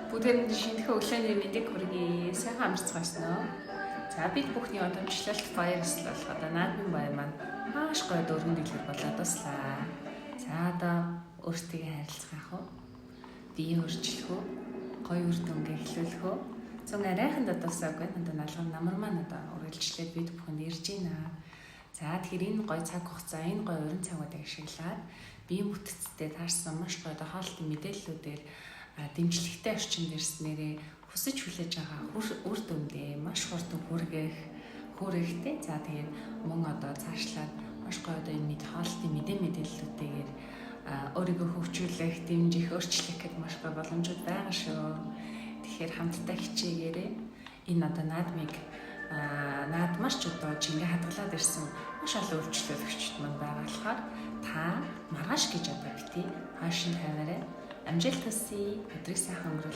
Бүгдээрэнд шинэхэн өглөөний мэндийг хүргэе. Сайхан амарцгаасан уу? За бид бүхний удамшлалт баяр ёслол одоо наадмын бай маань маш гоё дөрвөн дэлгэр болоод туслаа. За одоо өөртөө харилцах уу? Бие өөрчлөх үү? Гоё үр дүнгээ эхлүүлэх үү? Зун арайхан дадалсаагүй надад налган намар маань одоо үргэлжлээд бид бүхэнд ирж байна. За тэгэхээр энэ гоё цаг хугацаа, энэ гоё уран цагуудыг ашиглаад биеийн бүтэцтэй таарсан маш гоё хоолтын мэдээллүүдээр дэмжлэгтэй орчинд ирснээрээ хүсэж хүлээж байгаа үр дүндээ маш хурдан хүргэхтэй. За тэгээд мөн одоо цаашлаад маш гоё одоо энэ хоолтын мэдээллүүдтэйгээр өөрийгөө хөгжүүлэх, дэмжих, өөрчлөх гэх маш гоё боломжууд байгаа шүү. Тэгэхээр хамтдаа хичээгээрэй. Энэ одоо наадмаарч одоо жингээ хадгалаад ирсэн маш олон үйлчлүүлэгчид маань байгаа болохоор та маргааш гэж одоо бити хаашин тавиарай. Амжилт хүсье. Өдрийг сайхан өнгөрүүл.